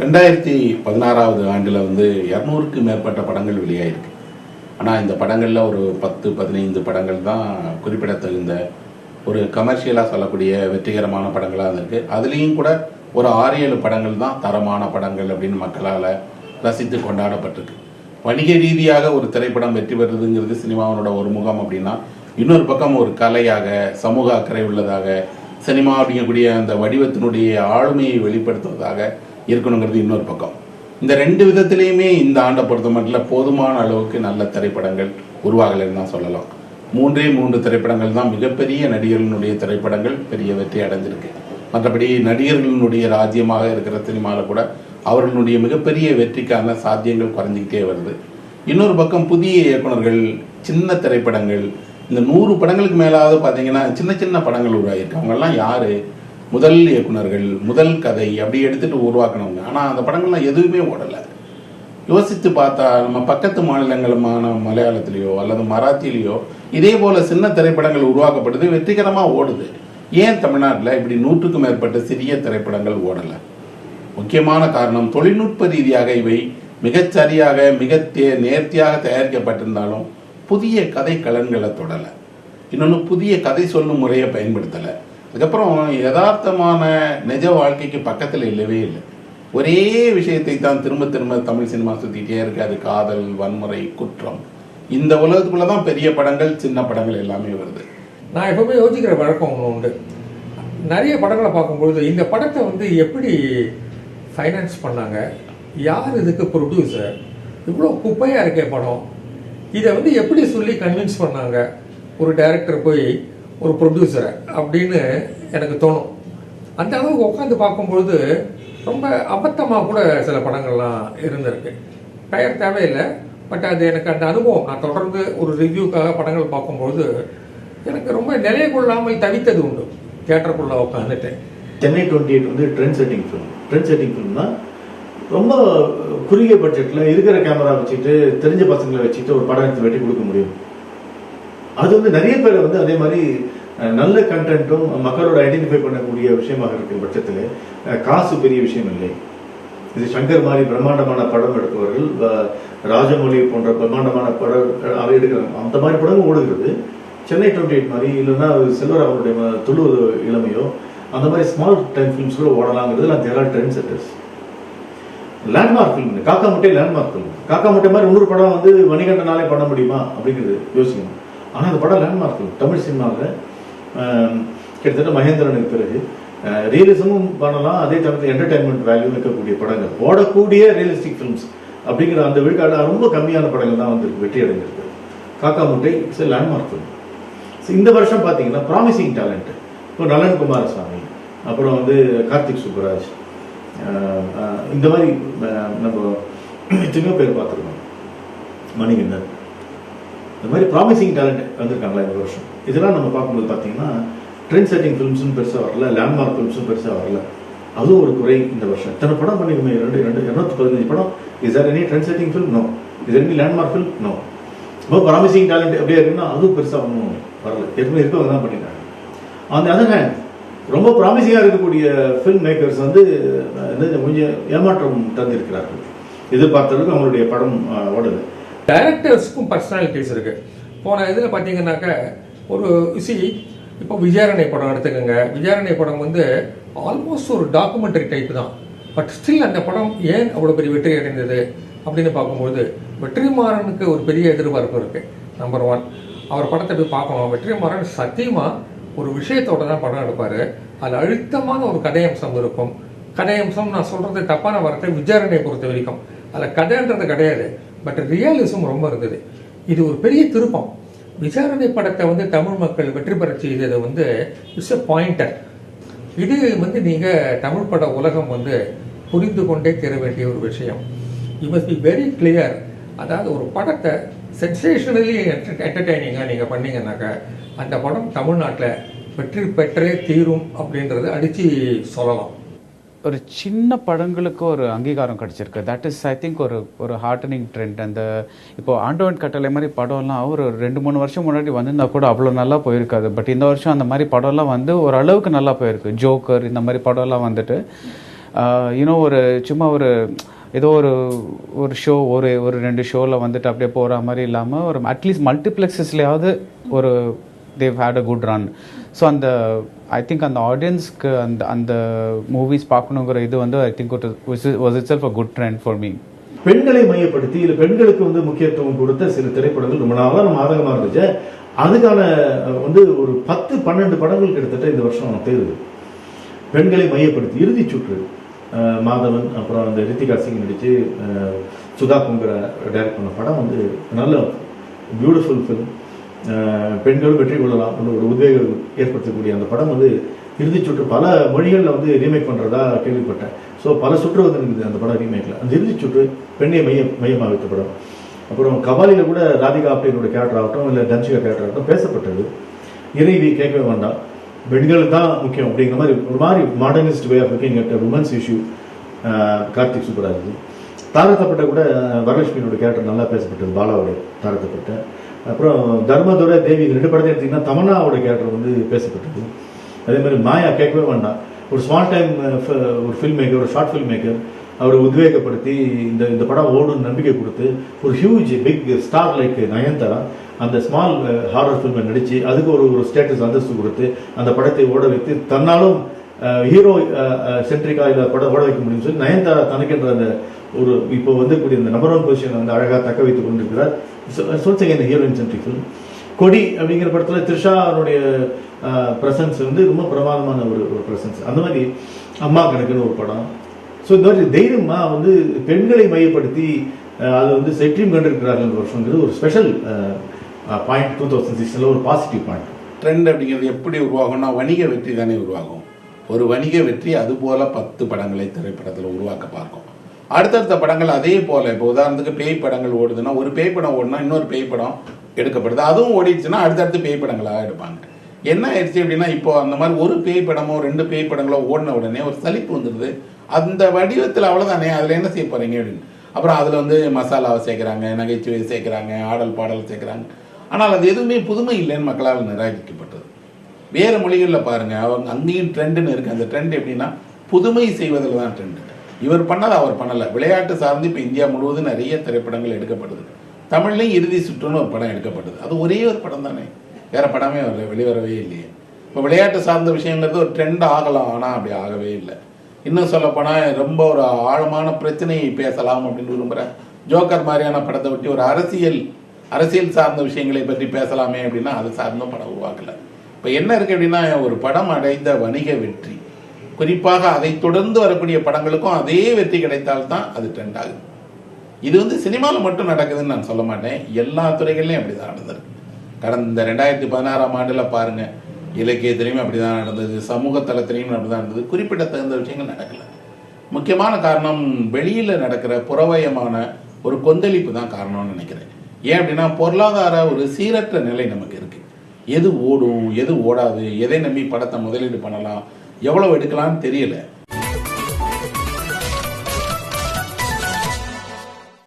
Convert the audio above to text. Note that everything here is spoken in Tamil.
2016வது ஆண்டில் 200க்கு மேற்பட்ட படங்கள் வெளியாயிருக்கு. ஆனால் இந்த படங்களில் ஒரு 10-15 படங்கள் தான் குறிப்பிடத்தகுந்த ஒரு கமர்ஷியலாக சொல்லக்கூடிய வெற்றிகரமான படங்களாக இருந்திருக்கு. அதுலேயும் கூட ஒரு 6-7 படங்கள் தான் தரமான படங்கள் அப்படின்னு மக்களால் ரசித்து கொண்டாடப்பட்டிருக்கு. வணிக ரீதியாக ஒரு திரைப்படம் வெற்றி பெறுதுங்கிறது சினிமாவோட ஒரு முகம் அப்படின்னா, இன்னொரு பக்கம் ஒரு கலையாக சமூக அக்கறை உள்ளதாக சினிமா அப்படிங்கக்கூடிய அந்த வடிவத்தினுடைய ஆளுமையை வெளிப்படுத்துவதாக இருக்கணுங்கிறது இன்னொரு பக்கம். இந்த ரெண்டு விதத்திலையுமே இந்த ஆண்டை பொறுத்த மட்டும் போதுமான அளவுக்கு நல்ல திரைப்படங்கள் உருவாகலைன்னு தான் சொல்லலாம். 3 திரைப்படங்கள் தான் மிகப்பெரிய நடிகர்களுடைய திரைப்படங்கள் பெரிய வெற்றி அடைஞ்சிருக்கு. மற்றபடி நடிகர்களுடைய ராஜ்யமாக இருக்கிற சினிமாவில் கூட அவர்களுடைய மிகப்பெரிய வெற்றிக்கான சாத்தியங்கள் குறைஞ்சிக்கிட்டே வருது. இன்னொரு பக்கம் புதிய இயக்குனர்கள், சின்ன திரைப்படங்கள், இந்த 100 படங்களுக்கு மேலாவது பார்த்தீங்கன்னா சின்ன சின்ன படங்கள் உருவாகிருக்கு. அவங்கெல்லாம் யாரு? முதல் இயக்குனர்கள், முதல் கதை அப்படி எடுத்துட்டு உருவாக்கணுங்க. ஆனால் அந்த படங்கள்லாம் எதுவுமே ஓடலை. யோசித்து பார்த்தா நம்ம பக்கத்து மாநிலங்களுமான மலையாளத்திலேயோ அல்லது மராத்தியிலேயோ இதே போல சின்ன திரைப்படங்கள் உருவாக்கப்படுது, வெற்றிகரமாக ஓடுது. ஏன் தமிழ்நாட்டில் இப்படி 100க்கும் மேற்பட்ட சிறிய திரைப்படங்கள் ஓடலை? முக்கியமான காரணம் தொழில்நுட்ப ரீதியாக இவை மிகச்சரியாக நேர்த்தியாக தயாரிக்கப்பட்டிருந்தாலும் புதிய கதை கலன்களை தொடலை. இன்னொன்று, புதிய கதை சொல்லும் முறையை பயன்படுத்தலை. அதுக்கப்புறம் யதார்த்தமான நிஜ வாழ்க்கைக்கு பக்கத்தில் இல்லவே இல்லை. ஒரே விஷயத்தை தான் திரும்ப திரும்ப தமிழ் சினிமா சுற்றிக்கிட்டே இருக்கு. அது காதல், வன்முறை, குற்றம். இந்த உலகத்துக்குள்ள தான் பெரிய படங்கள், சின்ன படங்கள் எல்லாமே வருது. நான் எப்பவுமே யோசிக்கிற வழக்கம் ஒன்று உண்டு. நிறைய படங்களை பார்க்கும்பொழுது இந்த படத்தை எப்படி ஃபைனான்ஸ் பண்ணாங்க, யார் இதுக்கு ப்ரொடியூசர், இவ்வளோ குப்பையாக இருக்கே படம், இதை எப்படி சொல்லி கன்வின்ஸ் பண்ணாங்க ஒரு டைரக்டர் போய் ஒரு ப்ரொடியூசரை அப்படின்னு எனக்கு தோணும். அந்த அளவுக்கு உட்காந்து பார்க்கும்பொழுது ரொம்ப அபத்தமாக கூட சில படங்கள்லாம் இருந்திருக்கு. பெயர் தேவையில்லை, பட் அது எனக்கு அந்த அனுபவம், நான் தொடர்ந்து ஒரு ரிவ்யூக்காக படங்கள் பார்க்கும்பொழுது எனக்கு ரொம்ப நிலைய கொள்ளாமல் தவித்தது உண்டு. தியேட்டருக்குள்ளே உட்காந்துட்டு சென்னை 28 ட்ரெண்ட் செட்டிங் ஃபிலிம்னா ரொம்ப குறுகிய பட்ஜெட்டில் இருக்கிற கேமரா வச்சுட்டு தெரிஞ்ச பசங்களை வச்சுட்டு ஒரு படம் எடுத்து வெட்டி கொடுக்க முடியும். அது நிறைய பேர் அதே மாதிரி நல்ல கண்டென்ட்டும் மக்களோட ஐடென்டிஃபை பண்ணக்கூடிய விஷயமாக இருக்கிற பட்சத்தில் காசு பெரிய விஷயம் இல்லை. இது சங்கர் மாதிரி பிரம்மாண்டமான படம் எடுப்பவர்கள், ராஜமௌழி போன்ற பிரம்மாண்டமான படம் அவை எடுக்கிறாங்க. அந்த மாதிரி படமும் ஓடுகிறது. சென்னை 28 மாதிரி, இல்லைன்னா செல்வர் அவருடைய துளு இளமையோ அந்த மாதிரி ஸ்மால் டைம் ஃபிலிம்ஸ் கூட ஓடலாங்கிறது நான் there are trend setters. Landmark film, Kaakka Muttai landmark film. Kaakka முட்டை மாதிரி 100 படம் வணிகண்டனாலே பண்ண முடியுமா அப்படிங்கிறது யோசிக்கணும். ஆனால் அந்த படம் லேண்ட்மார்க் ஃபிலிம். தமிழ் சினிமாவில் கிட்டத்தட்ட மகேந்திரனுக்கு பிறகு ரியலிசமும் பண்ணலாம், அதே சமயத்தில் என்டர்டைன்மெண்ட் வேல்யூ இருக்கக்கூடிய படங்கள், ஓடக்கூடிய ரியலிஸ்டிக் ஃபிலிம்ஸ் அப்படிங்கிற அந்த விழுக்காடு ரொம்ப கம்மியான படங்கள் தான் வெற்றி அடைஞ்சிருக்கு. காக்கா முட்டை இட்ஸ் லேண்ட்மார்க் ஃபிலிம். இந்த வருஷம் பார்த்தீங்கன்னா ப்ராமிசிங் டேலண்ட், இப்போ நலன் குமாரசாமி, அப்புறம் கார்த்திக் சுப்புராஜ், இந்த மாதிரி நம்ம எத்தனையோ பேர் பார்த்துருக்கோம், மணிகண்டன், இந்த மாதிரி ப்ராமிசிங் டேலண்ட் வந்திருக்காங்களா இந்த வருஷம். இதெல்லாம் நம்ம பார்க்கும்போது பார்த்தீங்கன்னா ட்ரெண்ட் செட்டிங் ஃபிலிம்ஸும் பெருசாக வரல, லேண்ட்மார்க் ஃபிலிம்ஸும் பெருசாக வரல. அதுவும் ஒரு குறை இந்த வருஷம். இத்தனை படம் பண்ணிருமே, 215 படம். Is that any trend setting film? No. Is any landmark film? No. ரொம்ப ப்ராமிசிங் டேலண்ட் எப்படியா இருக்குன்னா அதுவும் பெருசாக ஒன்றும் வரல. ஏற்கனவே இருக்கவங்க தான் பண்ணிட்டாங்க. ஆன் தி அதர் ஹேண்ட் ரொம்ப ப்ராமிசிங்காக இருக்கக்கூடிய ஃபில்ம் மேக்கர்ஸ் கொஞ்சம் ஏமாற்றம் தந்திருக்கிறார்கள். எதிர்பார்த்ததுக்கு அவங்களுடைய படம் ஓடலை. டைரக்டர்ஸ்க்கும் பர்சனாலிட்டிஸ் இருக்கு. போன இதில் பார்த்தீங்கன்னாக்க ஒரு இப்போ விஜயாரணை படம் எடுத்துக்கோங்க. விஜயாரணை படம் ஆல்மோஸ்ட் ஒரு டாக்குமெண்ட்ரி டைப் தான். பட் ஸ்டில் அந்த படம் ஏன் அவ்வளோ பெரிய வெற்றி அடைந்தது அப்படின்னு பார்க்கும்போது வெற்றிமாறனுக்கு ஒரு பெரிய எதிர்பார்ப்பு இருக்கு. நம்பர் 1, அவர் படத்தை போய் பார்க்கணும். வெற்றிமாறன் சத்தியமாக ஒரு விஷயத்தோட தான் படம் எடுப்பார். அதில் அழுத்தமான ஒரு கதையம்சம் இருக்கும். கதையம்சம் நான் சொல்கிறது தப்பான வார்த்தை, விஜயாரணையை பொறுத்த வரைக்கும் அதில் கதைன்றது கிடையாது, பட் ரியலிசம் ரொம்ப இருந்தது. இது ஒரு பெரிய திருப்பம். விசாரணை படத்தை தமிழ் மக்கள் வெற்றி பெற செய்தது இட்ஸ் எ பாயிண்டர். இது நீங்கள் தமிழ் பட உலகம் புரிந்து கொண்டே தர வேண்டிய ஒரு விஷயம். You must be very clear. அதாவது ஒரு படத்தை சென்சேஷனலி என்டர்டெய்னிங்காக நீங்கள் பண்ணீங்கன்னாக்கா அந்த படம் தமிழ்நாட்டில் வெற்றி பெற்றே தீரும் அப்படின்றத அடித்து சொல்லலாம். ஒரு சின்ன படங்களுக்கு ஒரு அங்கீகாரம் கிடச்சிருக்கு. தட் இஸ் ஐ திங்க் ஒரு ஹார்டனிங் ட்ரெண்ட். அந்த இப்போ ஆண்டவன் கட்டளை மாதிரி படம்லாம் ஒரு 2-3 வருஷம் முன்னாடி வந்திருந்தா கூட அவ்வளோ நல்லா போயிருக்காது. பட் இந்த வருஷம் அந்த மாதிரி படம்லாம் ஓரளவுக்கு நல்லா போயிருக்கு. ஜோக்கர் இந்த மாதிரி படம்லாம் யூனோ ஒரு சும்மா ஒரு ஏதோ ஒரு ஷோ ஒரு 2 ஷோவில் வந்துட்டு அப்படியே போகிற மாதிரி இல்லாமல் ஒரு அட்லீஸ்ட் மல்டிப்ளெக்ஸஸ்லையாவது ஒரு they had a good run. So அந்த ஐ திங்க் அந்த ஆடியன்ஸ்க்கு அந்த மூவிஸ் பார்க்கணுங்கிற இது வந்து I think was it self a good trend for me. பெண்களை மையப்படுத்தி இல்லை பெண்களுக்கு வந்து முக்கியத்துவம் கொடுத்த சில திரைப்படங்கள் ரொம்ப நாளாக நம்ம ஆதங்கமாக இருந்துச்சு. அதுக்கான வந்து ஒரு 10-12 படங்கள் கிட்டத்தட்ட இந்த வருஷம் தேர்வு பெண்களை மையப்படுத்தி. இறுதி சுற்று மாதவன், அப்புறம் அந்த ரித்திகா சிங் நடித்து சுதா குங்கரை டைரக்ட் பண்ண படம் வந்து நல்ல பியூட்டிஃபுல் ஃபிலிம். பெண்களும் வெற்றி கொள்ளலாம் ஒரு உத்வேகம் ஏற்படுத்தக்கூடிய அந்த படம் வந்து இறுதி சுற்று பல மொழிகளில் வந்து ரீமேக் பண்ணுறதா கேள்விப்பட்டேன். ஸோ பல சுற்று வந்து இருக்குது அந்த படம் ரீமேக்கில். அந்த இறுதி சுற்று பெண்ணை மையமாக வைத்த படம். அப்புறம் கபாலியில் கூட ராதிகா அப்படின்னோட கேரக்டர் ஆகட்டும் இல்லை தன்ஷிகா கேரக்டர் ஆகட்டும் பேசப்பட்டது. இறைவி கேட்கவே வேண்டாம், பெண்கள் தான் முக்கியம் அப்படிங்கிற மாதிரி ஒரு மாதிரி modernist way of looking at women's issue. Karthik Subbaraj. தாரத்தப்பட்ட கூட வரலட்சுமியோட கேரக்டர் நல்லா பேசப்பட்டது, பாலாவோட தாரத்தப்பட்ட. அப்புறம் தர்மதுரை தேவி 2 படத்தை எடுத்திங்கன்னா தமன்னாவோட கேரக்டர் வந்து பேசப்பட்டது. அதே மாதிரி மாயா கேட்கவே வேண்டாம், ஒரு ஸ்மால் டைம் ஒரு ஃபில்ம் மேக்கர், ஒரு ஷார்ட் ஃபில்ம் மேக்கர், அவரை உத்வேகப்படுத்தி இந்த படம் ஓடுன்னு நம்பிக்கை கொடுத்து ஒரு huge big star like Nayanthara அந்த ஸ்மால் ஹாரர் ஃபில்மை நடித்து அதுக்கு ஒரு ஸ்டேட்டஸ் அந்தஸ்து கொடுத்து அந்த படத்தை ஓட வைத்து தன்னாலும் ஹீரோ சென்ட்ரிக்கா இல்லை படம் ஓட வைக்க முடியும்னு சொல்லி நயன்தாரா தனக்கென்ற அந்த ஒரு இப்போ வந்துக்கூடிய இந்த நம்பர் 1 பொசிஷன் வந்து அழகாக தக்க வைத்துக் கொண்டிருக்கிறார். சொல்லுங்க இந்த ஹீரோயின் சென்ட்ரிக் ஃபில்ம். கொடி அப்படிங்கிற படத்தில் த்ரிஷாவுடைய ப்ரெசன்ஸ் வந்து ரொம்ப பிரமாதமான ஒரு ப்ரெசன்ஸ். அந்த மாதிரி அம்மா கணக்குன்னு ஒரு படம். ஸோ இந்த மாதிரி தைரியமாக வந்து பெண்களை மையப்படுத்தி அது வந்து செட்ரீம் கண்டிருக்கிறார்கள் இந்த வருஷங்கிறது ஒரு ஸ்பெஷல் பாயிண்ட். 2016 ஒரு பாசிட்டிவ் பாயிண்ட். ட்ரெண்ட் அப்படிங்கிறது எப்படி உருவாகும்னா வணிக வெற்றி தானே உருவாகும். ஒரு வணிக வெற்றி அது போல 10 படங்களை திரைப்படத்தில் உருவாக்க பார்க்கும். அடுத்தடுத்த படங்கள் அதே போல, இப்போ உதாரணத்துக்கு பேய் படங்கள் ஓடுதுன்னா ஒரு பேய் படம் ஓடுனா இன்னொரு பேய் படம் எடுக்கப்படுது, அதுவும் ஓடிடுச்சுன்னா அடுத்தடுத்து பேய் படங்களாக எடுப்பாங்க. என்ன ஆயிடுச்சு அப்படின்னா இப்போ அந்த மாதிரி ஒரு பேய் படமோ 2 பேய் படங்களோ ஓடின உடனே ஒரு சலிப்பு வந்துடுது. அந்த வடிவத்தில் அவ்வளோதானே, அதில் என்ன செய்ய போறீங்க அப்படின்னு. அப்புறம் அதில் வந்து மசாலாவை சேர்க்குறாங்க, நகைச்சுவை சேர்க்குறாங்க, ஆடல் பாடல் சேர்க்குறாங்க. ஆனால் அது எதுவுமே புதுமை இல்லைன்னு மக்களால் நிராகரிக்கப்பட்டது. வேறு மொழிகளில் பாருங்க, அவங்க அங்கேயும் ட்ரெண்டுன்னு இருக்குது. அந்த ட்ரெண்ட் எப்படின்னா புதுமை செய்வதில் தான் ட்ரெண்டு. இவர் பண்ணதை அவர் பண்ணலை. விளையாட்டு சார்ந்து இப்போ இந்தியா முழுவதும் நிறைய திரைப்படங்கள் எடுக்கப்படுது. தமிழ்லையும் இறுதி சுற்றுன்னு ஒரு படம் எடுக்கப்படுது. அது ஒரே ஒரு படம் தானே, வேற படமே வெளிவரவே இல்லையே. இப்போ விளையாட்டு சார்ந்த விஷயங்கிறது ஒரு ட்ரெண்ட் ஆகலாம், ஆனால் அப்படி ஆகவே இல்லை. இன்னும் சொல்லப்போனால் ரொம்ப ஒரு ஆழமான பிரச்சனையை பேசலாம் அப்படின்னு விரும்புகிறேன். ஜோக்கர் மாதிரியான படத்தை விட்டு ஒரு அரசியல் சார்ந்த விஷயங்களை பற்றி பேசலாமே அப்படின்னா அது சார்ந்த படம் உருவாக்கலை. இப்போ என்ன இருக்குது அப்படின்னா, ஒரு படம் அடைந்த வணிக வெற்றி, குறிப்பாக அதை தொடர்ந்து வரக்கூடிய படங்களுக்கும் அதே வெற்றி கிடைத்தால்தான் அது ட்ரெண்ட் ஆகுது. இது வந்து சினிமாவில் மட்டும் நடக்குதுன்னு நான் சொல்ல மாட்டேன், எல்லா துறைகள்லையும் அப்படி தான் நடந்திருக்கு. கடந்த 2016ஆம் ஆண்டில் பாருங்க, இலக்கியத்திலையும் அப்படி தான் நடந்தது, சமூக தளத்திலையும் அப்படி தான் நடந்தது. குறிப்பிடத்தகுந்த விஷயங்கள் நடக்கலை. முக்கியமான காரணம் வெளியில் நடக்கிற புறவயமான ஒரு கொந்தளிப்பு தான் காரணம்னு நினைக்கிறேன். ஏன் அப்படின்னா பொருளாதார ஒரு சீரற்ற நிலை நமக்கு இருக்கு. எது ஓடும், எது ஓடாது, எதை நம்பி படத்தை முதலீடு பண்ணலாம், எவ்வளவு எடுக்கலாம்னு தெரியல.